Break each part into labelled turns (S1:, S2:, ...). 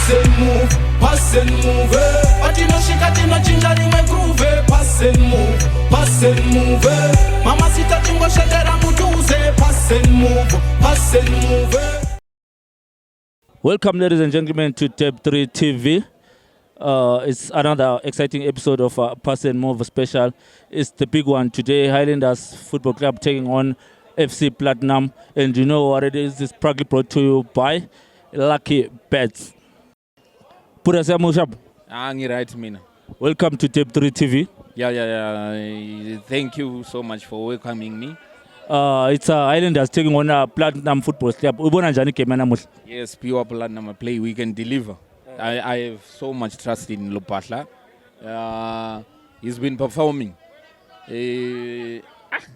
S1: pass and move. Patino shikatino chinjari me groove. Pass and move. Mama sita tingo shadera mutuze. Pass and move.
S2: Welcome, ladies and gentlemen, to Tab 3 TV. It's another exciting episode of Pass and Move special. It's the big one today. Highlanders Football Club taking on FC Platinum, and you know what it is. It's proudly brought to you by Lucky Bets. Put us up.
S3: Right, Mina.
S2: Welcome to Tab 3 TV.
S3: Yeah. Thank you so much for welcoming me.
S2: It's Highlanders taking on Platinum Football Club.
S3: Yes, pure Platinum play. We can deliver. I have so much trust in Lupahla. He's been performing. I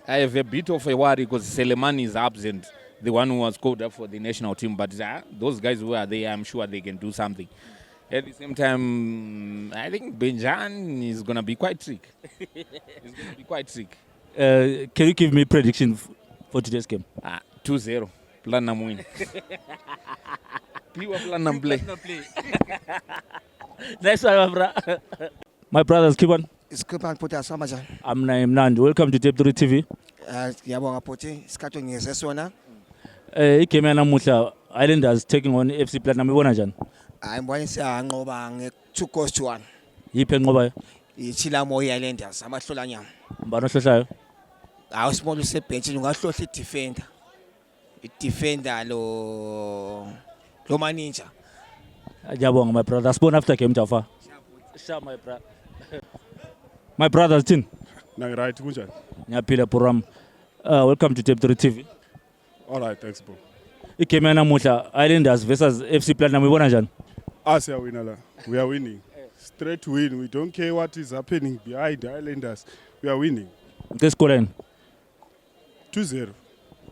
S3: have a bit of a worry because Selemani is absent, the one who was called up for the national team. But those guys who are there, I'm sure they can do something. At the same time, I think Benjan is going to be quite tricky.
S2: Can you give me a prediction for today's game?
S3: 2-0. Platinum win. Pure Platinum play.
S2: Nice one, bro. My brothers, keep on.
S4: It's Kupan Puta Samajan.
S2: I'm Naim Nand. Welcome to Tab 3 TV.
S4: Yabonga Poti, Skatung is Sona.
S2: Ikeme namuhla Islanders taking on FC Platinum. Ibona njani?
S4: I'm going to say ngoba 2 goals to 1.
S2: Yiphi ngoba?
S4: Ichila Moya Islanders amahlola nyama.
S2: Mbano hlohlayo?
S4: Awu small usebench ungahlohla idefender. Idefender lo manager.
S2: Ngiyabonga my brother. Spawn after game Jaffa. Sha my brother. My brothers tin.
S5: Right, kunjani?
S2: Ngiyaphila program. Welcome to Tab 3 TV.
S5: All right, thanks bro.
S2: Igame namuhla Islanders versus FC Platinum. Ibona njani?
S5: Us are winner la. We are winning. Straight win. We don't care what is happening behind the Islanders. We are winning.
S2: Nke scoring
S5: 2-0.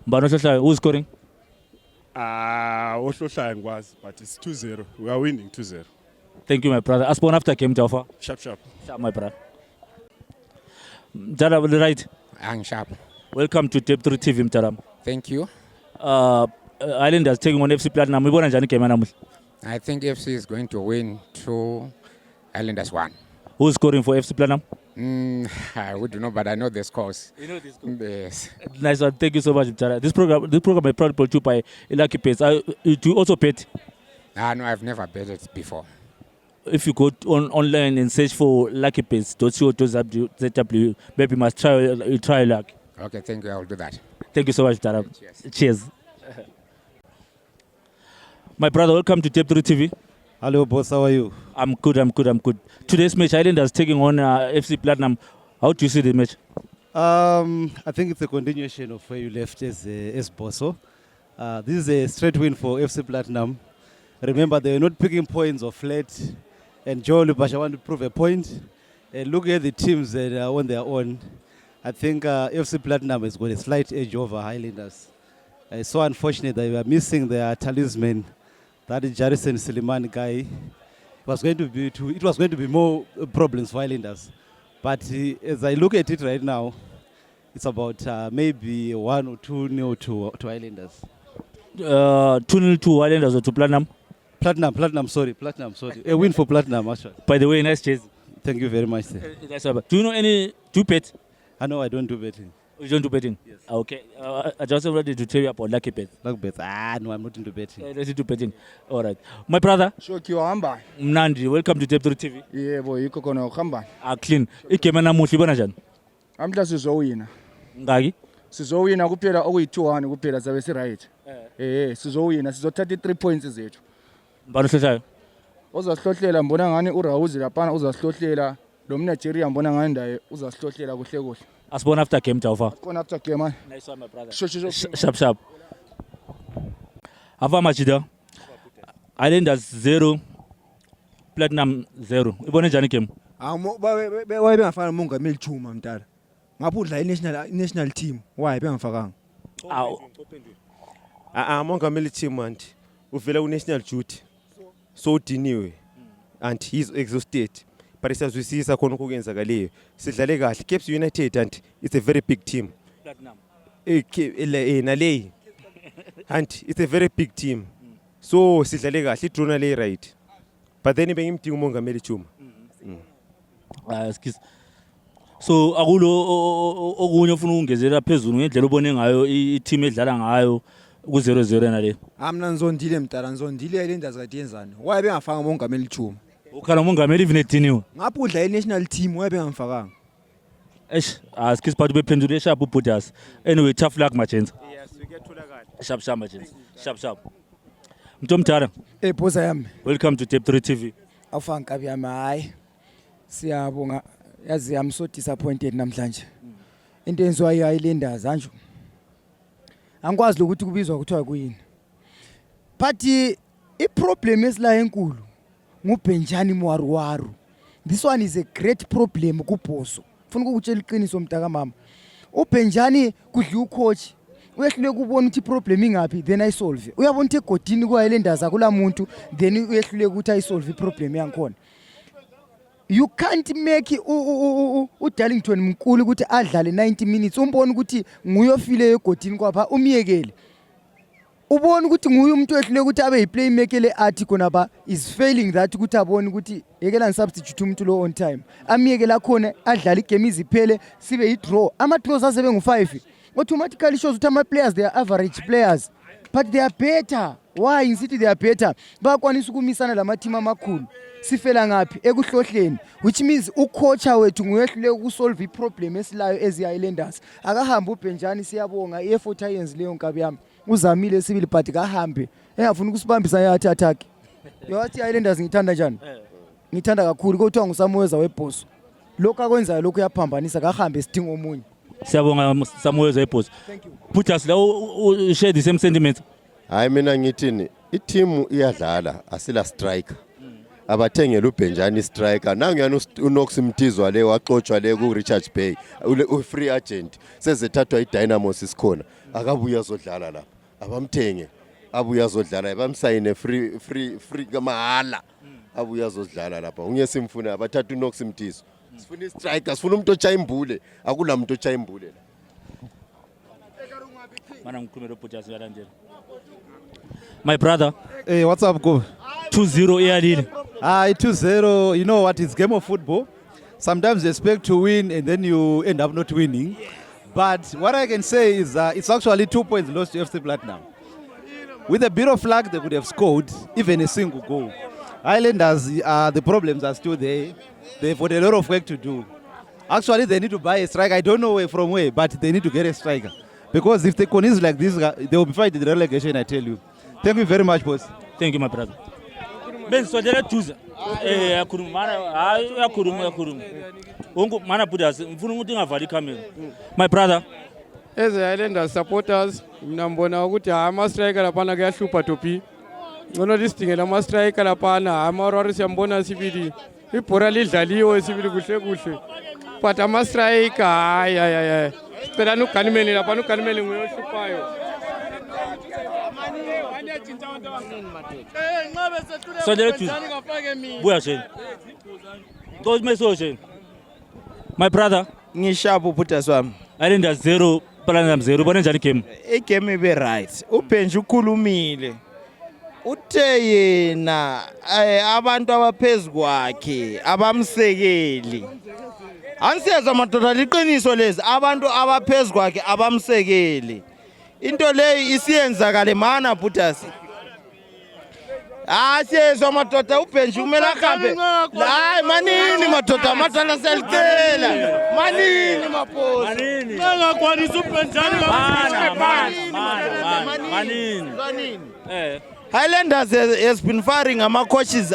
S2: Mbano hlohlayo who's scoring?
S5: Ohlohlayo ngikwazi, but it's 2-0. We are winning 2-0.
S2: Thank you my brother. Spawn after game Jaffa.
S5: Sharp.
S2: Sha my brother. Mtara, right?
S6: I'm sharp.
S2: Welcome to Tab 3 TV Mtara.
S6: Thank you.
S2: Islanders taking on FC Platinum. Ibona njani game namuhla?
S6: I think FC is going to win 2, Islanders 1.
S2: Who's scoring for FC Platinum?
S6: I would know, but I know the scores.
S2: You know this score?
S6: Yes.
S2: Nice one. Thank you so much, Mtara. This program is proudly brought to you by Lucky Bets. Do you also bet?
S6: No, I've never betted before.
S2: If you go online and search for luckybets.co.zw, maybe you must try luck.
S6: Okay, thank you. I will do that.
S2: Thank you so much, Mtara.
S6: Cheers.
S2: Cheers. My brother, welcome to Tab 3 TV.
S7: Hello, boss. How are you?
S2: I'm good. Today's match, Islanders taking on FC Platinum. How do you see the match?
S7: I think it's a continuation of where you left as Bosso. This is a straight win for FC Platinum. Remember, they're not picking points or flat. And Joe Lubasha want to prove a point. Look at the teams that are on their own. I think FC Platinum has got a slight edge over Highlanders. It's so unfortunate that we are missing their talisman. That is Jarison Selemani guy. It was going to be more problems for Islanders. But as I look at it right now, it's about maybe 1 or 2-0 to Islanders.
S2: 2-0 to Islanders or to Platinum?
S7: Platinum, sorry. A win for Platinum, actually.
S2: By the way, nice chase.
S7: Thank you very much, sir.
S2: Do you know do you bet?
S7: No, I don't do betting.
S2: You don't do betting? Yes. Okay. I just wanted to tell you about Lucky Bets.
S7: Lucky Bets? No, I'm not into betting.
S2: Not into betting. All right. My brother.
S8: Shokiwamba.
S2: Mnandi, welcome to Tab 3 TV.
S8: Yeah, boy, you could go khamba.
S2: Clean. Igame namuhla ibona njani?
S8: Amhla sizowina.
S2: Ngaki?
S8: Sizowina kuphela okuyi-2-1 kuphela zabe si-right. Sizowina, sizothatha 3 points zethu.
S2: Mbano hlohlayo?
S8: Uzasihlohlela mbona ngani uRahuzi lapana uzasihlohlela. Lo Nigeria mbona ngani ndaye uzasihlohlela kuhle.
S2: Asibona after game Jaffa.
S8: Asibona after game man.
S2: Nice one my brother.
S8: Sharp.
S2: Ava Machida. Islanders 0, Platinum 0. Ibona njani game?
S9: Why bengafaka uMongameli Chuma mntala? Ngabe udla national team. Why bengafakanga?
S10: Mongameli team anti uvela ku-national duty so udiniwe and he's exhausted. But isazwisisa khona okuyenzakaleyo. Sidlale kahle. Cape United and it's a very big team.
S2: Platinum.
S10: And it's a very big team. So sidlale kahle idrona le right. but then bengimdinga umongameli Chuma.
S2: Excuse. So akulo okunye ufuna ukungezela phezulu ngendlela obone ngayo i-team edlala ngayo ku 0-0 nale.
S9: Amna ngizondile mtala ngizondile Highlanders kade yenzani. Why bengafaka umongameli Chuma?
S2: Ukhala umongameli even ediniwe.
S9: Ngapha udla i-national team why bengamfakanga?
S2: Excuse but bephendule sharp uBudas. Anyway, tough luck Machenza.
S10: Yes, we get thula kahle.
S2: Sharp Machenza. Sharp. Mtomtara.
S11: Bosa yami.
S2: Welcome to Tape 3 TV.
S11: Awufanga kabi yami hayi. Siyabonga. Yazi I'm so disappointed namhlanje. Into enziwa iHighlanders anjo. Angikwazi ukuthi kubizwa kuthiwa kuyini. But i-problem esila enkulu nguBenjani Mwaruwaru. This one is a great problem kuBhoso. Ufuna ukutshela iqiniso mntaka mama. uBenjani kudla ucoach uyehlule kubona ukuthi problem ingaphi then ayisolve. Uyabona ukuthi egodini kuHighlanders akula muntu then uyehlule ukuthi ayisolve iproblem yankhona. You can't make uDarlington mkhulu ukuthi adlale 90 minutes umbone ukuthi nguyofile egodini kwapha umiyekele. Ubone ukuthi nguye umuntu ehlule ukuthi abe yiplaymaker le-art khona ba is failing that ukuthi abone ukuthi yekela ngisubstitute umuntu lo on time. Amiyekela khona adlala igame iziphele sibe yi-draw. Ama-draws asebe ngu-5 automatically shows ukuthi ama-players they are average players but they are better. Why in City they are better? Bakwanisa ukumisana lama-team amakhulu. Sifela ngaphi ekuhlohleni which means ucoacha wethu nguyehlule ukusolve iproblem esilayo eziHighlanders. Akahamba uBenjani siyabonga i-effort ayenzi leyo nkabi yami. Uzamile sibili but kahambe engafuni ukusibambisa yathi attack. Yathi iHighlanders ngithanda njani? Ngithanda kakhulu kodwa nguSamuweza weBhoso. Lokho akwenzayo lokho yaphambanisa kahambe sidinga omunye.
S2: Siyabonga Samuweza weBhoso.
S11: Thank you.
S2: Put us la share the same sentiments.
S12: Hayi mina ngithini i-team iyadlala asila striker. Abathengela uBenjani striker nangiyana uNox Mtizwa le waxoxwa le ku Richards Bay u-free agent sezethathwa iDynamos isikhona akabuya zodlala lapha abamthenge abuya zodlala bamsayine free kamahala abuya zodlala lapha unye simfuna abathatha uNox Mtizwa sifuna istriker sifuna umuntu ocha imbule akula muntu ocha imbule la
S2: Mana ngikhulumela uBudas yalandela. My brother,
S7: Hey, what's up, Go?
S2: 2-0 eyalile.
S7: 2-0, you know what, it's game of football. Sometimes you expect to win and then you end up not winning. But what I can say is it's actually 2 points lost to FC Platinum. With a bit of luck, they could have scored even a single goal. Highlanders, the problems are still there. They've got a lot of work to do. Actually, they need to buy a striker. I don't know where, but they need to get a striker. Because if they continue like this, they will be fighting the relegation, I tell you. Thank you very much, boss.
S2: Thank you, my brother. Ben sodela tuza. Yakhuluma mana hayi yakhuluma. Wonke mana Budas ngifuna ukuthi ngavali camera. My brother,
S13: as Highlanders supporters mina ngibona ukuthi ama striker lapana kuyahlupha topi. Ngono listingela ama striker lapana amarwari siyambona sibili. Ibhora lidlaliwe sibili kuhle. But ama striker hayi. Sicela uGanimeni lapana uGanimeni nguyohluphayo.
S2: sodela tuza. Buya sheni. Ngozi meso sheni. My brother,
S14: Ngishabu Budas wami.
S2: Highlanders 0 Platinum 0 bona njani game?
S14: Igame ibe right. uBenji ukhulumile. Uthe yena abantu abaphezulu kwakhe abamsekeli. Ansiyeza madoda liqiniso lezi abantu abaphezulu kwakhe abamsekeli. Into leyo isiyenzakale mana Budas. Siyezwa madoda uBenji kumele ahambe. Hayi manini madoda mathala selicela. Manini maphosi.
S2: Manini.
S14: Ngakwanisa uBenjani
S2: Manini.
S14: Highlanders has been firing ama coaches.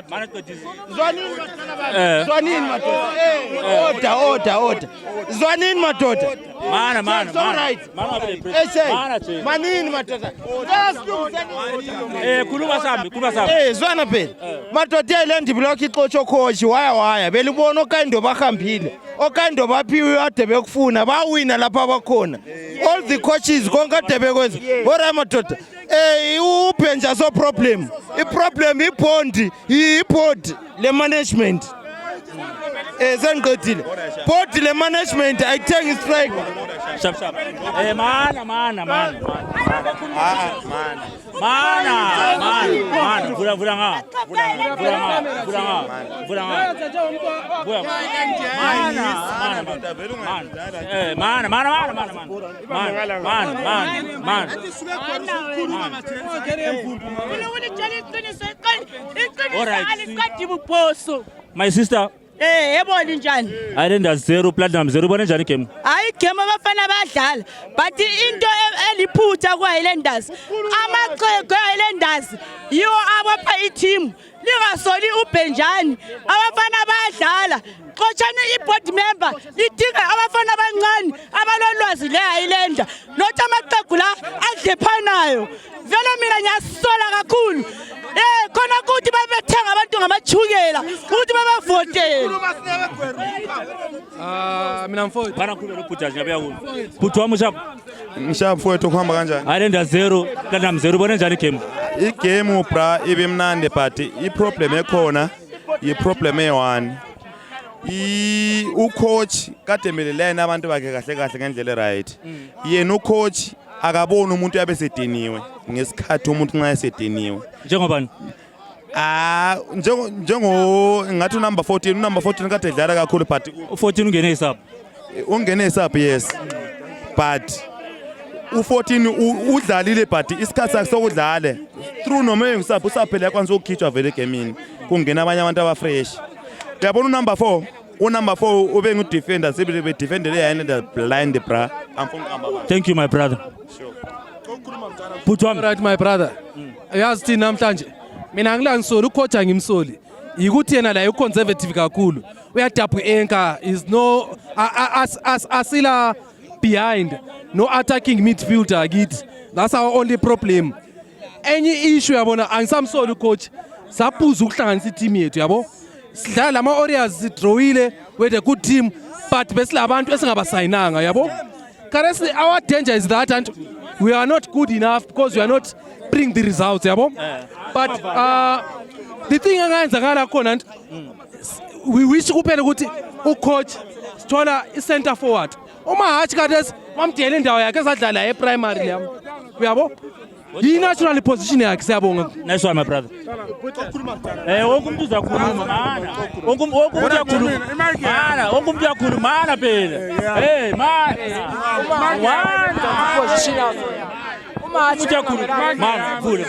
S2: Mana qedisi.
S14: Zwanini madoda. Order. Zwanini madoda.
S2: Mana.
S14: Manini madoda.
S2: Khuluma sambi.
S14: Zwana phela. Madoda le ndiblock ixotsho coach waya belibona okando bahambile. Okando baphiwe ade bekufuna bawina lapha bakhona. All the coaches konke ade bekwenza. Ora madoda. uPenja so problem. I-problem i-board le management. Sengiqedile. Board le management ayithengi striker.
S2: Sharp. Mana. Vula nga. My sister.
S15: Yebona njani?
S2: Islanders 0 Platinum 0 ubone njani game?
S15: Hayi game abafana badlala but into eliphutha kwa Islanders amaqhego Islanders yiwo abapha i-team lingasoli uBenjani abafana badlala xothani i-board member lidinga abafana abancane abalolwazi le-Islander not amaqhegu la adlephanayo vele mina ngiyasola kakhulu khona ukuthi babethenga abantu ngamachukela ukuthi babavotele
S2: mina mfowethu bana khulu lophutha njabuya kulo phuthu wami
S16: ngishaya mfowethu kuhamba kanjani
S2: Islanders 0 Platinum 0 ubone njani game
S16: igame bra ibe mnandi but iproblem ekhona yiproblem e1 ucoach kade melelene abantu bakhe kahle ngendlela right yena ucoach akabona umuntu yabe sediniwe ngesikhathi umuntu nxa esediniwe
S2: njengobani
S16: njengo ngathi number 14 kade edlala kakhulu but
S2: u14 ungene isapho
S16: yes but u14 udlalile but isikhathi sakhe sokudlala through noma ngisapho usaphela yakwanza ukukhitshwa vele egamini kungena abanye abantu abafresh uyabona unumber 4 ube ngudefender sibe bedefender eyayenza blind bra
S2: thank you my brother
S16: sure
S17: Put one right my brother uyazi thina namhlanje mina ngilangisoli ucoach angimsoli yikuthi yena la uconservative kakhulu uyadabu anchor is no asila behind no attacking midfielder kithi that's our only problem enye issue yabona angisamsoli ucoach saphuza ukuhlanganisa i-team yethu yabo sidlala lama Warriors sidrawile with a good team but besilabantu esingabasayinanga yabo currently our danger is that and we are not good enough because we are not bring the results yabo but the thing angayenzakala khona we wish kuphela ukuthi ucoach sithola i-center forward uma hatshi kade mamdiyele indawo yakhe esadlala e-primary yabo uyabo yi-natural position yakhe siyabonga
S2: nice one my brother wonke umuntu uzakhuluma mana wonke umuntu uyakhuluma mana wonke umuntu uyakhuluma mana phela
S11: position yakhe uma
S2: umuntu uyakhuluma mana vule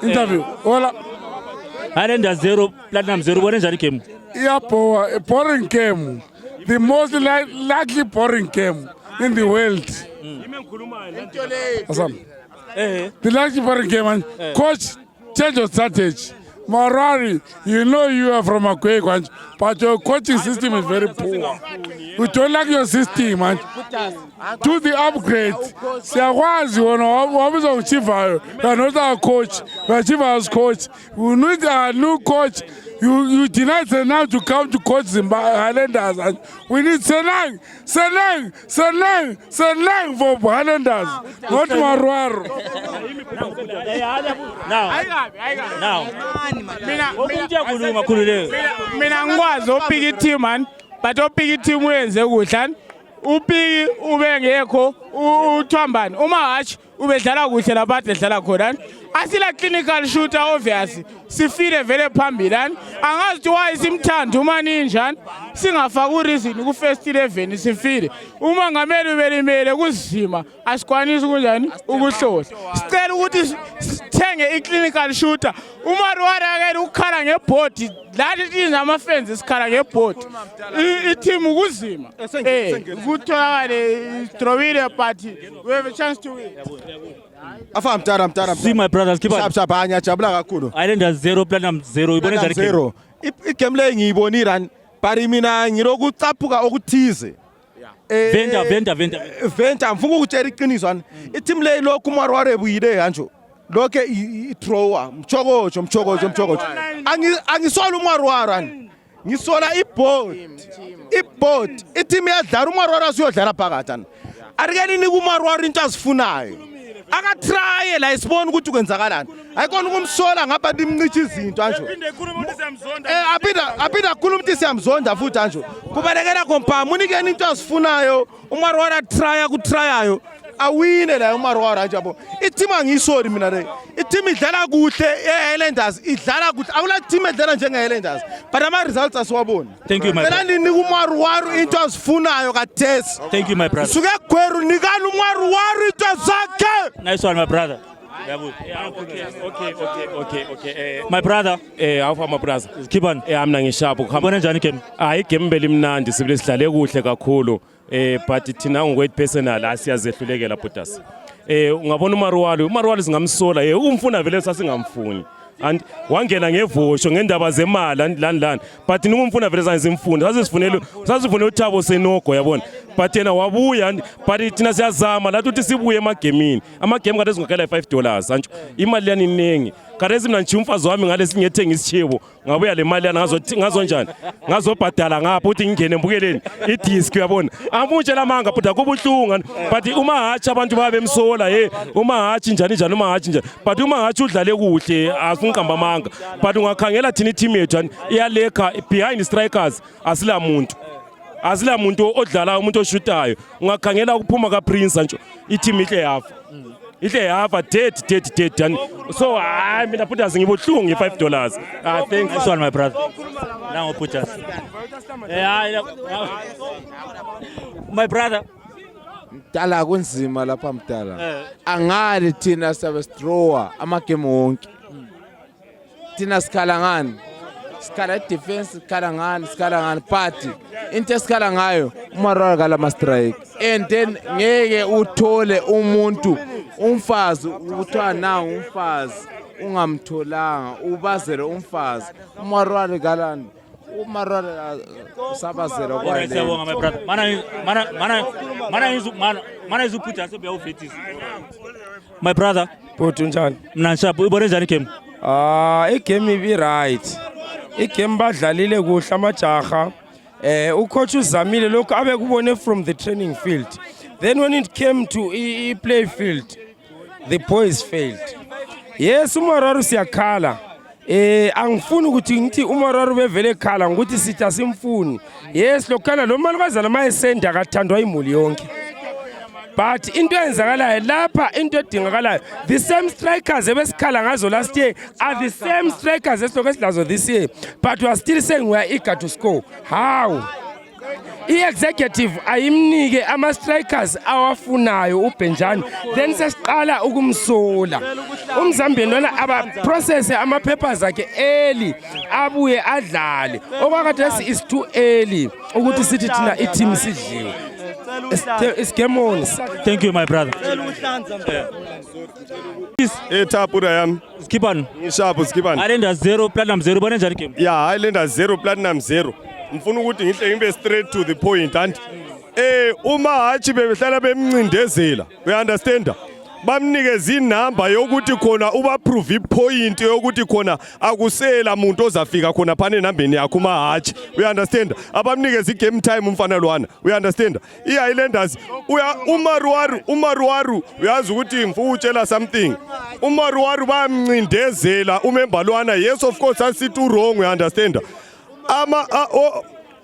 S18: interview hola
S2: Islanders 0 Platinum 0 ubone njani game
S18: a boring game the most likely boring game in the world the likely boring game and coach change your strategy Marari, you know you are from Akwekwanj, but your coaching system is very poor. We don't like your system, man. Do the upgrade. Siakwazi wona wabiza uchifa. You are not our coach. You are Chifa's coach. We need a new coach. You deny Senang to come to coach Zimbabwe Highlanders. And we need Senang for Highlanders, not Marwaro.
S19: Mina ngikwazi opika i-team man but opika i-team uyenze kuhle upiki ube ngekho uthwambani uma hatshi ubedlala kuhle lapha edlala khona asila clinical shooter obvious sifile vele phambili angazi ukuthi why simthanda uma ninjani singafaka ureason ku first 11 sifile uma ngameli ubelimele kuzima asikwanisi kunjani ukuhlola sicela ukuthi sithenge i-clinical shooter uma Rwanda akade ukukhala ngebhodi lathi thina ama-fans sikhala ngebhodi i-team kuzima kutholakale strowile but we have a chance to win
S20: Afa mtara.
S2: See my brothers, keep on.
S20: Sharp hanya jabula kakhulu.
S2: Islanders 0 Platinum 0 ibone njani game
S20: 0. Igame le ngiyibonira bari mina ngirokutaphuka okuthize. Venda mfuku ukutshela iqiniso i-team le lokhu Marware buyile kanjo. Lokho i-thrower mchokojo. Angisola uMarware ngisola i-board i-team yadlala uMarware usiyodlala phakathi arikeni niku Marware into azifunayo akatrye la isibona ukuthi kwenzakalani ayikona ukumsola ngapha nimncicha izinto anjo aphinda akhuluma ukuthi siyamzonda futhi anjo kubalekela kompama unikeni into azifunayo uMarwara trya kutryayo awine la uMarwara nje yabo i-team angisori mina le i-team idlala kuhle eHighlanders idlala kuhle awula team edlala njengeHighlanders but ama results asiwaboni.
S2: Thank you my brother.
S20: Nika uMarwara into azifunayo kaTesi.
S2: Thank you my brother.
S20: Suke Gweru nikani uMarwara into zakhe.
S2: Nice one my brother.
S21: Okay.
S2: My brother.
S21: Awufa my brother.
S2: Keep on.
S21: Mina ngishapho
S2: khona njani game?
S21: Igame belimnandi sibile sidlale kuhle kakhulu. But thina ngowethu personal asiyazehlulekela bhutas. Ungabona uMarwara singamsola umfuna vele sasingamfuni. And wangena ngevosho ngendaba zemali lani but ningumfuna vele sanzimfunda sasifunela uThabo Senogo yabona but yena wabuya but thina siyazama lathi uthi sibuye emagemini amagame kade singakela $5 antsho imali yani iningi kade mina nje umfazi wami ngale singiyethenga isichebo ngabuya le mali yana ngazonjani ngazobhadala ngapha uthi ngingene embukeleni idisk yabona amutshela manga but akubuhlungu but uma hatshi abantu babemsola uma hatshi njani uma hatshi njani but uma hatshi udlale kuhle asiqamba manga but ungakhangela thina team yethu iyalekha behind strikers asila muntu odlala umuntu oshutayo ungakhangela ukuphuma kaPrince antsho i-team ihle yafa dead so mina futhi azingibuhlungu $5 thanks
S2: this one my brother now put us my brother
S22: mdala kunzima lapha mdala angali thina sabestrower amagame wonke thina sikhala ngani sikhala defense sikhala ngani but into esikhala ngayo uMarwara kala strike and then ngeke uthole umuntu umfazi uthiwa nawo umfazi ungamtholanga ubazele umfazi uMarwara kalani uMarwara sabazela kwa
S2: siyabonga my brother mana izuputha sebeyawufethisa my brother
S23: Bhuti njani
S2: mina nshapho ibone njani game
S23: igame ibi right igame badlalile kuhle amajaha ucoach uzamile lokho abe kubone from the training field then when it came to play field the boys failed. Yes uMarwara siyakhala angifuni ukuthi ngithi uMarwara bevele ekhala ukuthi sithi asimfuni yes lokhala lo malukazana mayesenda akathandwa imuli yonke but into eyenzakalayo lapha into edingakalayo the same strikers ebesikhala ngazo last year are the same strikers esilazo this year but we are still saying we are eager to score. How? I-executive ayimnike ama-strikers awafunayo uBenjani then sesiqala ukumsola umzambeni lona aba-process ama-papers akhe early abuye adlale okwakhathesi is too early ukuthi sithi thina i-team sidliwe. It's game on.
S2: Thank you my brother.
S5: Tapura yami.
S2: Skipani.
S5: Ngishapho Skipani.
S2: Highlanders 0 Platinum 0 bone njani game?
S5: Yeah, Highlanders 0 Platinum 0. Ngifuna ukuthi ngihle ngibe straight to the point and uma hatshi bebehlala bemncindezela. We understand? Bamnikeza inamba yokuthi khona ubaprove ipoint yokuthi khona akusela umuntu ozafika khona phane enambeni yakho uma hatshi. We understand? Abamnikeza igame time umfana lwana. We understand? iHighlanders uMarwara uyazi ukuthi ngifuna utshela something. uMarwara bamncindezela umember lwana. Yes of course asithi wrong. We understand?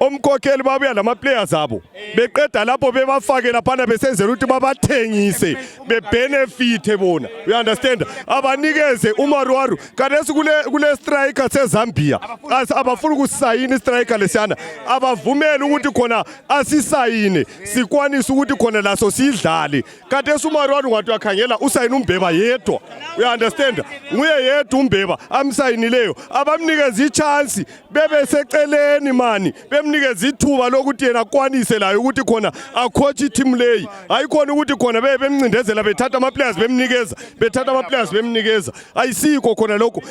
S5: Omkhokheli babuya lama players abo beqeda lapho bebafake laphana besenzela ukuthi babathengise bebenefit bona. We understand? Abanikeze uMarwara kanesi kule striker seZambia abafuna ukusayina striker lesiyana abavumela ukuthi khona asisayine sikwanisa ukuthi khona laso sidlale kanti uMarwara ungathi wakhangela usayina uMbeba yedwa. We understand? Nguye yedwa uMbeba amsayinileyo abamnikeza ichance bebe seceleni mani nikeza ithuba lokuthi yena akwanise layo ukuthi khona acoach i-team leyi ayikhona ukuthi khona bemncindezela bethatha ama-players bemnikeza ayisikho khona lokho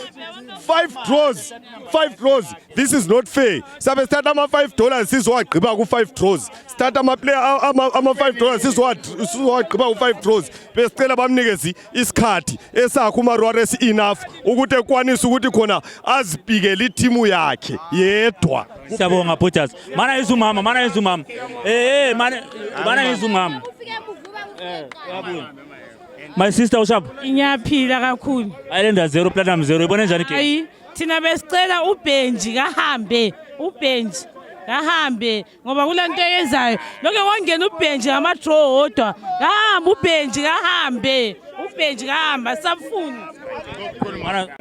S5: 5 draws this is not fair. Sabe sithatha ama-$5 sizowagqiba ku-5 draws sithatha ama-$5 sizowagqiba ku-5 draws besicela bamnikeze isikhathi esakho uMarwara esi-enough ukuthi ekwanise ukuthi khona azipikele i-team yakhe yedwa.
S2: Siyabonga Bhutas. Mana izumama. Mana izumama. My sister ushapha.
S1: Ngiyaphila kakhulu.
S2: Islanders 0 Platinum 0 ibone njani game?
S1: Hayi, thina besicela uBenji kahambe, uBenji kahambe ngoba kulanto eyenzayo. Lokho wangena uBenji ngama-draw odwa. Kahamba uBenji kahambe. uBenji kahamba sabufuni.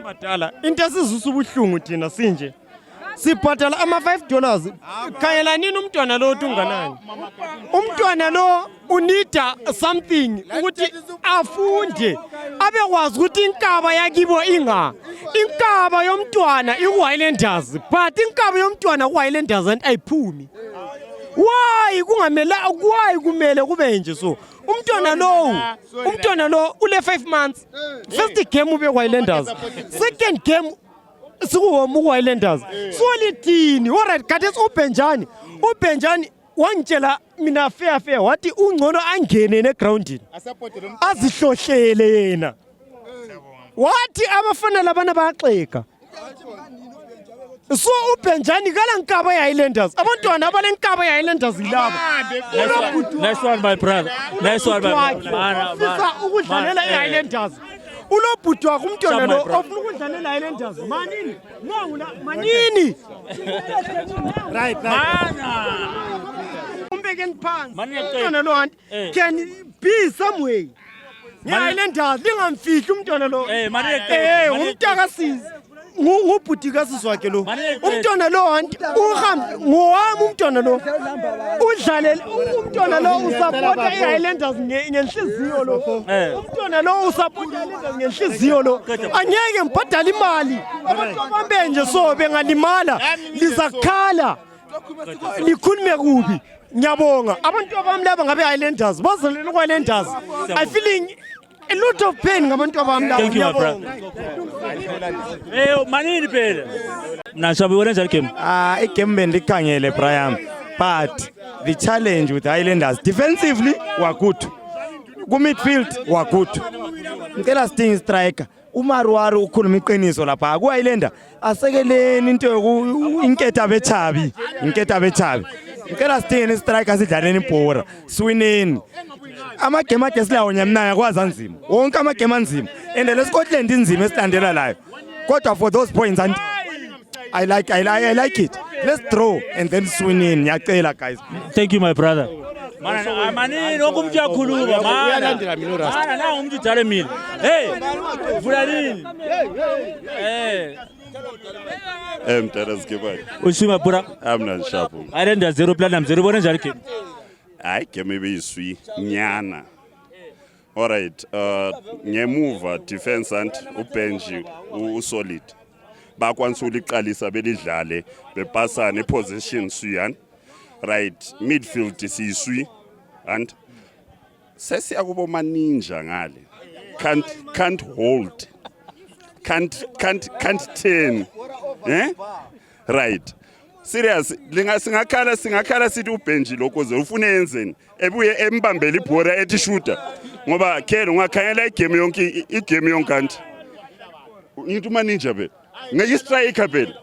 S3: Bhatala into esizusa ubuhlungu thina sinje. Sibhatala ama$5. Khayela nini umntwana lo unganani? Umntwana lo unida something ukuthi afunde abekwazi ukuthi inkaba yakibo inga. Inkaba yomntwana iHighlanders but inkaba yomntwana kuHighlanders and ayiphumi. Why kungamela why kumele kube nje so? Umntwana lo ule 5 months. First game ube Highlanders. Second game sikuwo Highlanders. Solidini. Alright, khathesi uBenjani wangitshela mina fair wathi ungcono angene negroundini. Azihlohlele yena. Wathi abafana labana bayaxeka. So uBenjani kala nkaba yeHighlanders. Abantwana abalenkaba yeHighlanders yilaba.
S2: Nice one my brother. Nice one my brother.
S3: Sisa ukudlalela iHighlanders. Ulobhuti wakho umntwana lo ofuna ukudlalela iHighlanders. Manini? Manini? Right. Umbekeni phansi. Umntwana lo can be some way. iHighlanders lingamfihli umntwana lo. Umntakasizi. Ngubhuti kasisi wakhe lo. Umntwana lo uhambe ngowami umntwana lo. Udlalele umntwana lo usupporta iHighlanders ngenhliziyo lo. Umntwana lo usupporta iHighlanders ngenhliziyo lo. Angeke ngibhadale imali. Abantu abambe nje so bengalimala lizakhala. Likhulume kubi. Ngiyabonga. Abantu abami laba ngabe iHighlanders bazalela kuHighlanders. I feeling a lot of pain ngabantu abami laba.
S2: Thank you my brother. Manini phela. Nashabi wona njani game?
S3: Igame bendikhangele Brian, but the challenge with Highlanders defensively were good. Ku midfield were good. Ngicela sidinga striker. uMaruwaru ukhuluma iqiniso lapha ku Highlander asekeleni into inketha bechabi. Ngicela sidinge striker sidlaleni ibhora. Swineni. Amagame akhe silawo nyamnaya kwaZanzima. Wonke amagame anzima. And le Scotland inzima esilandela layo. Kodwa for those points and I like it. Let's draw and then swing in. Ngiyacela guys.
S2: Thank you my brother. Manini okumthi yakhuluma mana na umthi dale mina. Hey, vula nini?
S4: Mtara skipper.
S2: Ushima pura.
S4: Amna shapo.
S2: Islanders 0 Platinum 0 bona njani game?
S4: Hayi game beyiswi nyana. Alright, ngemuva defense and uBenji usolid. Bakwanisa uliqalisa belidlale bepasana eposition suyan. Right, midfield siswi and sesiyakubo maninja ngale. Can't hold. Can't turn. Right. Serious, singakhala sithi uBenji lokoze ufune yenzeni ebuye embambela ibhora ethi shooter ngoba khelo ungakhangela igame yonke kanti ngithi manager phela ngeke striker phela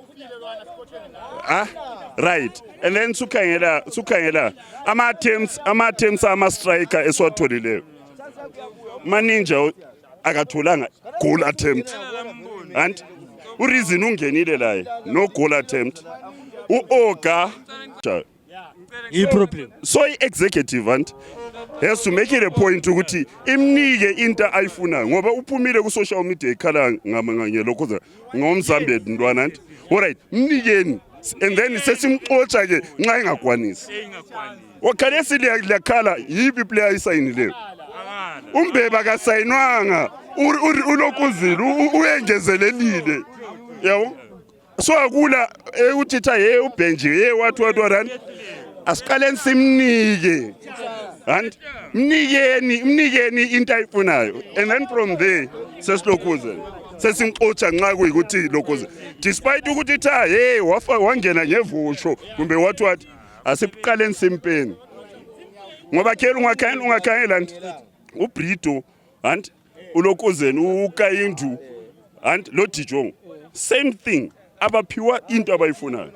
S4: right and then sukhangela ama-attempts ama-striker esiwatholileyo manager akatholanga goal attempt and ureason ungenile laye no goal attempt uOga
S2: problem
S4: so executive and has to make it a point ukuthi imnike into ayifuna ngoba uphumile ku social media ikhala ngelokho ngomzambe ntwana nti alright mnikeni and then sesimxotsha ke nxa engakwanisi wakhalesi liyakhala yipi player isayinileyo umbeba kasayinwanga ulokuzila uyengezelelile yabo so akula utitha uBenji what run asiqaleni simnike and mnikeni into ayifunayo and then from there sesilokuze sesimxotsha nxa kuyikuthi lokuze despite ukuthi tha wangena ngevusho kumbe what asiqaleni simpeni ngoba khela ungakhangela nti uBrito and ulokuzeni uKayindu and lo Dijong same thing abaphiwa into abayifunayo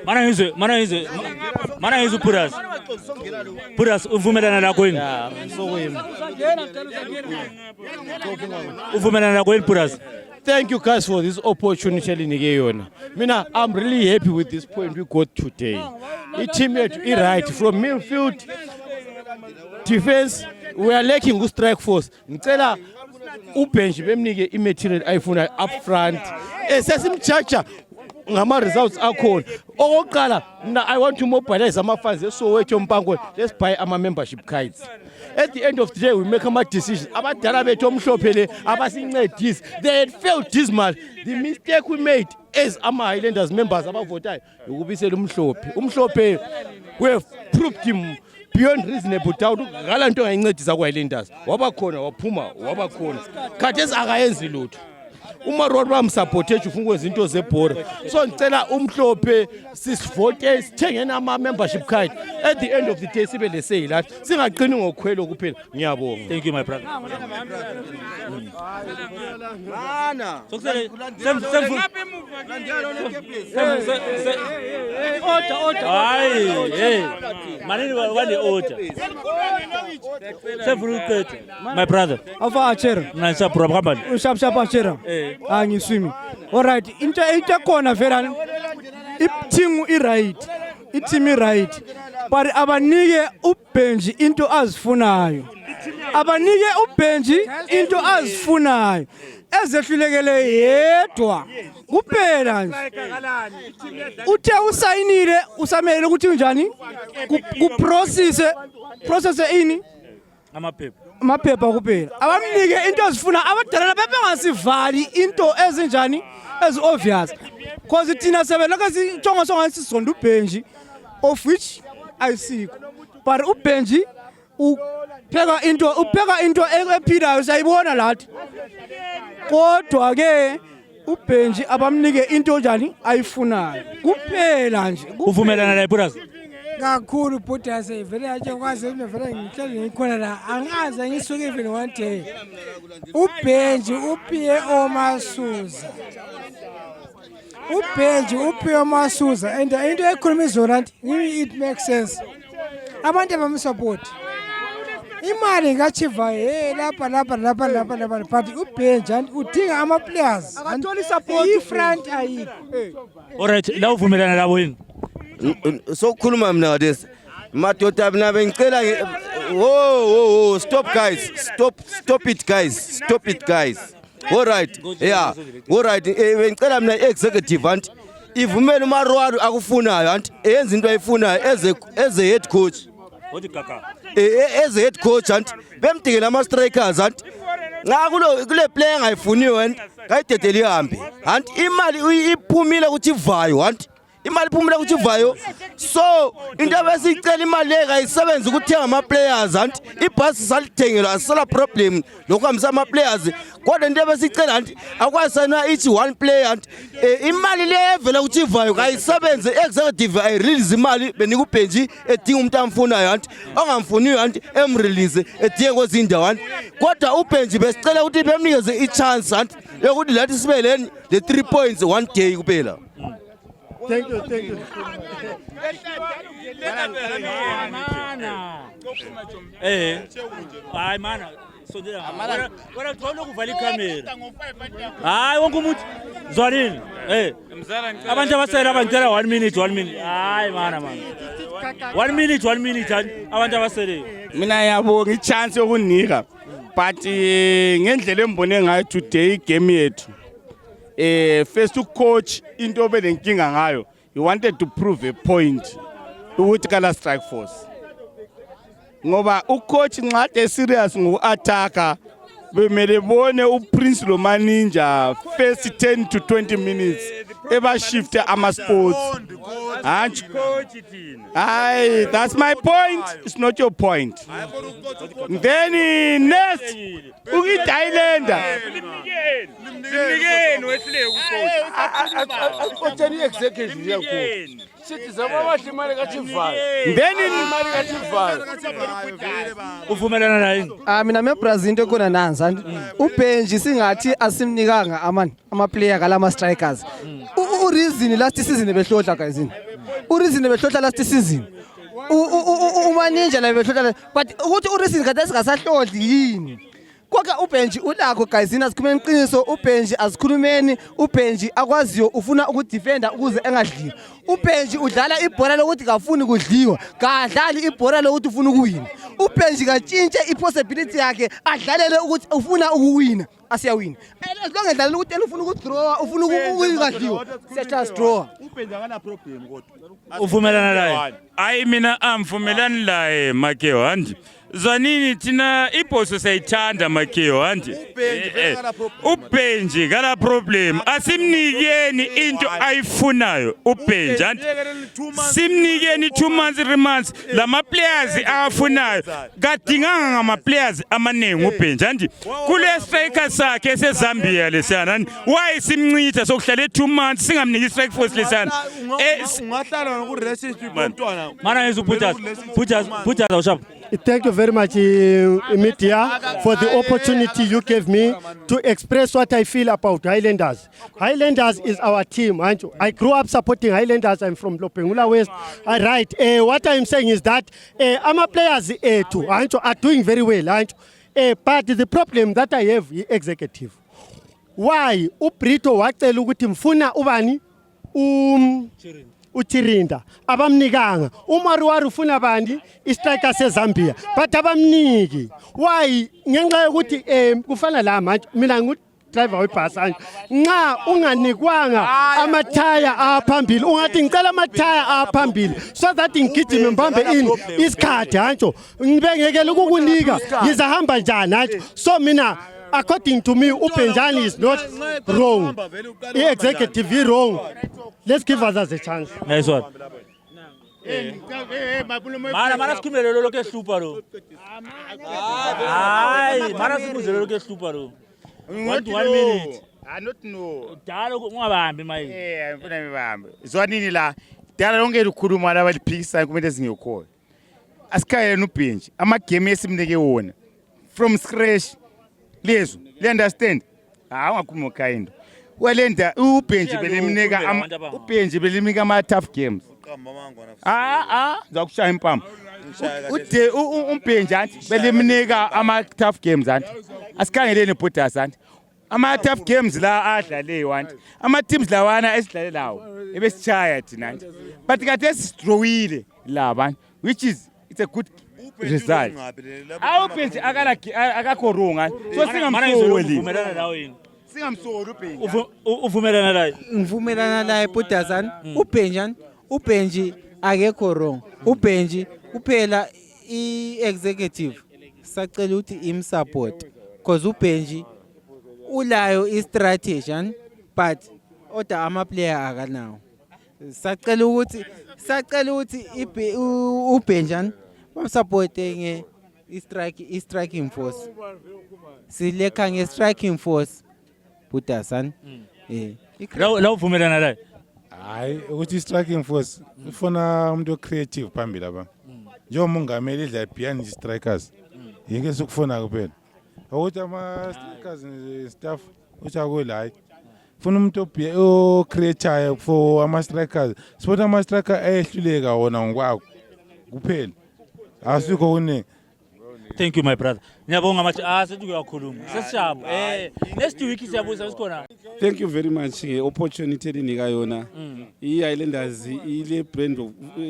S2: Mana ngizwe Puras uvumelana nakho yini? Uvumelana nakho yini Puras?
S6: Thank you guys for this opportunity elinike yona. Mina I'm really happy with this point we got today. I-team yethu i-right from midfield defense we are lacking ku-strike force. Ngicela ubench bemnike i-material ayifuna up front. Sesimjaja ngama-results akhona. Okokuqala I want to mobilize ama-funds eSoweto Mpango. Let's buy ama-membership cards. At the end of the day, we make a decision. Abadala bethu omhlophe le abasincedisi. They had failed dismal. The mistake we made as ama-Highlanders members abavotayo ukubisela umhlophe. Umhlophe we have proved him beyond reasonable doubt ngala nto engayincedisa kwa-Highlanders. Wabakhona waphuma wabakhona. Khathesi akayenzi lutho. Umarwaro bamsupport ufuna ukwenza into zebhora. So ngicela umhlophe sisivote sithenge ama-membership card. At the end of the day sibe lesay lathi singaqini ngokukhwela kuphela. Ngiyabonga.
S2: Thank you my brother.
S6: Mana.
S2: Order. Hayi, manini wale order. My brother.
S8: Afa achera.
S2: Nansa problem.
S8: Ushap achera. Angiswimi. All right, into khona vela i-team i-right. I-team i-right. But abanike ubenji into azifunayo. Abanike ubenji into azifunayo. Ezehlulekele yedwa kuphela nje. Uthe usayinile usamele ukuthi njani process ini amaphepha kuphela. Abamnike into ezifuna abadala bebengasivali into ezinjani ezi obvious. Because thina sebelaka sijonga songa sisonda ubenji of which ayisikho. But ubenji upheka into ephilayo sayibona lathi. Kodwa ke ubenji abamnike into njani ayifunayo kuphela nje.
S2: Uvumelana naye Puras?
S9: Kakhulu Puras vele aje kwazi vele ngihleli ngikhona la angaze ngisuke even one day. Ubenji uphiwe oMasuza. Ubenji uphiwe oMasuza and into ekhuluma izona it makes sense. Abantu abamsupport. Imali ngachiva lapha but ubenji udinga ama players
S8: akathola support
S9: ifront ayikho.
S2: Alright, la uvumelana labo yini?
S24: Sokukhuluma mina ngadesi madoda mina bengicela whoa stop it guys. All right, yeah, all right, bengicela mina executive anti ivumela uMarwaro akufunayo anti eyenza into ayifunayo as a head coach. As a head coach anti bemdingela ama strikers anti kule player engayifuniyo anti kayidedeli ihambe anti imali iphumile ukuthi ivayo anti imali iphumile ukuthi ivayo so into abesicela imali leyisebenza ukuthenga ama players anti ibhasi salithengela asala problem lokuhambisa ama players kodwa into abesicela anti akwasana ithi one player anti imali le evela ukuthi ivayo kayisebenze executive ayirelease imali benika ubenji edinga umuntu amfunayo anti ongamfuniyo anti emrelease edinga kwezindawo anti kodwa ubenji besicela ukuthi bemnikeze ichance anti yokuthi lathi sibe leni the 3 points one day kuphela.
S9: Thank you.
S2: Hayi mana sondela wena uthola ukuvala ikamera. Hayi wonke umuntu zwanini abantu abasela abangicela 1 minute. Hayi mana 1 minute abantu abasele.
S19: Mina yabonga ichance yokunika but ngendlela embone ngayo today game yethu first coach into obelenkinga ngayo he wanted to prove a point ukuthi kala strike force ngoba ucoach nxade serious ngoku-attacka bemele bone uPrince Lomaninja first 10 to 20 minutes ebashifte ama-sports. Hayi, that's my point. It's not your point. Then next, ukithi Highlander.
S22: Limnikeni wehluleke ucoach. Coacheni executive yakho. Sithi zababahle imali kaThivalo.
S19: Then
S22: imali kaThivalo.
S2: Uvumelana naye?
S9: Mina meBrazil into khona nanzi ubenji singathi asimnikanga ama player kalama strikers.
S8: ureason last season behlohla guys. Ureason behlohla last season. Umaninja la behlohla but ukuthi ureason kade singasahlodli yini? Kwaka ubenji ulakho guys asikhulumeni iqiniso ubenji asikhulumeni ubenji akwaziyo ufuna ukudefenda ukuze engadliwa. Ubenji udlala ibhola lokuthi kafuni kudliwa, kadlali ibhola lokuthi ufuna ukuwina. Ubenji katshintshe ipossibility yakhe adlalele ukuthi ufuna ukuwina, asiyawina. Lonke dlala ukuthi ufuna ukudraw, ufuna ukudliwa. Siyathatha draw.
S7: Ubenji akana problem kodwa.
S2: Uvumelana naye?
S7: Hayi mina amvumelani laye Makeo handi. Zwanini thina ibhoso sayithanda Makeo handi. Ubenji kana problem. Asimnikeni into ayifunayo ubenji handi. Simnikeni 2 months 3 months lama players afunayo. Kadinganga ngama players amanengi ubenji handi. Kule striker sakhe eseZambia lesiyana handi. Why simncitha sokuhlala 2 months singamniki strike force lesiyana.
S20: Ungahlala ngoku relationship nomntwana.
S2: Mana ngizuputha. Putha ushap.
S3: Thank you very much, media, for the opportunity you gave me to express what I feel about Highlanders. Highlanders is our team. I grew up supporting Highlanders. I'm from Lopengula West. Right. What I'm saying is that our players too are doing very well. But the problem that I have is executive. Why? Ubrito wacela ukuthi mfuna ubani uchirinda abamnikanga uMaruwaru ufuna bani istriker seZambia but abamniki. Why? Ngenxa yokuthi kufana la manje mina ngu driver webhasi nxa unganikwanga amathaya aphambili ungathi ngicela amathaya aphambili so that ngigijime mbambe ini isikhathi hantsho ngibengekela ukukunika ngizahamba njani hantsho. So mina according to me uBenjani is not wrong, the executive is wrong. Let's give others a chance.
S2: Nice one. Mana sikhumele lo lokho ehlupha lo. Hayi, mana sibuze lo lokho ehlupha lo. 1 minute.
S10: I not know.
S2: Dala ungabambi mayi.
S10: Ngifuna ngibambe. Zwanini la. Dala lonke likhuluma la baliphikisa kumele singekho. Asikhayele uBenji. Ama game esimnike wona from scratch. Lezo. You understand? Ungakhuluma kind. Welenda uBenji belimnika ama tough games. Zakushaya impama. Ude uBenji anti belimnika ama tough games anti. Asikhangeleni Bhutas anti. Ama tough games la adlale wanti. Ama teams lawana esidlale lawo. Ebesichaya thina anti. But kade sidrawile la bantu which is it's a good result. uBenji akakho wrong. So singamsoli.
S2: Uvumelana nawe yini?
S10: Singamsoli uBenji.
S2: Uvumelana naye?
S12: Ngivumelana naye Bhutas. uBenji akekho wrong. uBenji kuphela i-executive sacela ukuthi imsupport because uBenji ulayo i-strategy but oda ama-player akanawo. Sacela ukuthi uBenji bamsupporte nge-striking force. Silekha nge-striking force Bhutas.
S2: La uvumelana naye?
S13: Hayi ukuthi striking force ufuna umuntu creative phambili lapha. Njengoba umongameli idla behind strikers. Yinke sokufuna kuphela. Ukuthi ama strikers staff uchakwela funa umuntu o creator for ama strikers. Sipota ama striker ehluleka wona ngokwakho kuphela. Asikho kuningi.
S2: Thank you my brother. Ngiyabonga mathi sethi kuyakhuluma. Sesishabo. Next week siyabuza sikhona.
S25: Thank you very much opportunity elinika yona. I-Highlanders ile brand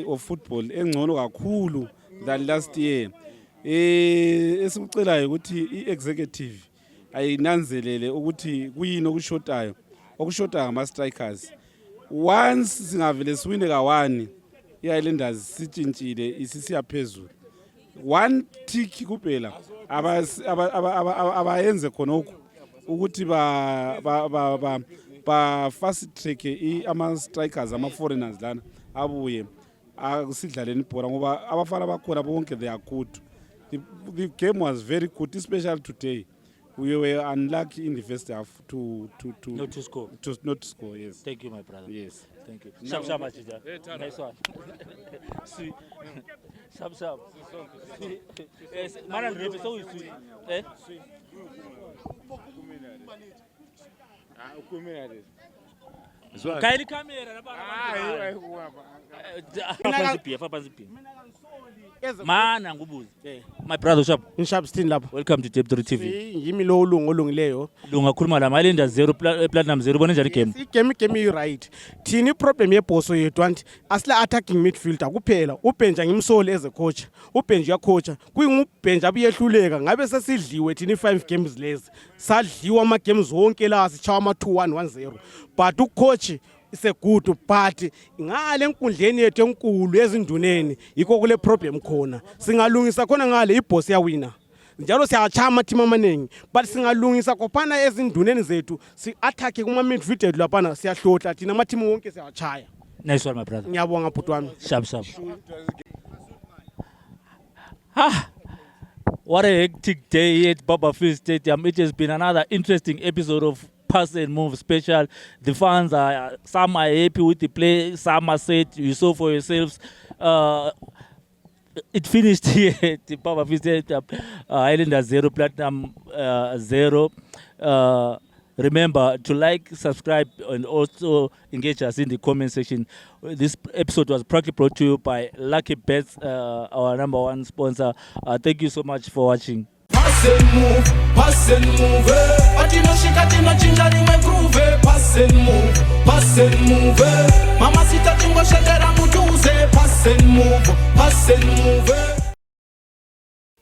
S25: of football engcono kakhulu than last year. Esikucelayo ukuthi i-executive ayinanzelele ukuthi kuyini okushotayo. Okushotayo ama strikers. Once singavele siwine ka1 i-Highlanders sitshintshile isisiya phezulu. One tick kuphela abayenze khonokho ukuthi ba fast track ama strikers ama foreigners lana abuye akusidlaleni ibhola ngoba abafana bakhona bonke they are good. The game was very good, especially today. We were unlucky in the first half to
S2: not to score.
S25: Not to score, yes.
S2: Thank you, my brother.
S25: Yes.
S2: Thank you. Sharp, nice one. Sweet. Sharp. Yes, Maran Rebe, so sweet. Kaili camera mana ngubuzi. My brother Shap.
S11: Ngishap Stin lapho.
S2: Welcome to Tape 3 TV.
S11: Yimi lo ulungu olungileyo.
S2: Lunga khuluma la Highlanders 0 Platinum 0 bona njani game.
S11: Igame you right. Thini problem yebhoso yethu anti asila attacking midfielder kuphela. uBenja ngimsoli as a coach. uBenja uyacoacha. Kuyingubhenja abuyehluleka ngabe sesidliwe thini 5 games lezi. Sadliwa ama games wonke la sichawa ama 2-1-1-0. But ucoach is a good but ngale enkundleni yethu enkulu ezinduneni yikho kule problem khona. Singalungisa khona ngale iboss yawina. Njalo siyachama team amaningi but singalungisa kophana ezinduneni zethu si attack kuma midfield lapana siyahlohla thina ama team wonke siyachaya.
S2: Nice one my brother.
S11: Ngiyabonga bhuti wami.
S2: Sharp. What a hectic day at Barberfield Stadium. It has been another interesting episode of Pass and Move special. The fans are, some are happy with the play, some are sad. You saw for yourselves. It finished here at the Barberfield Stadium. Highlanders 0 Platinum 0. Remember to like, subscribe, and also engage us in the comment section. This episode was proudly brought to you by Lucky Bets, our #1 sponsor. Thank you so much for watching.
S14: Pass and move, Atino chinga ni groove, pass and move, Mama sita tingo shedera mutuze, pass and move,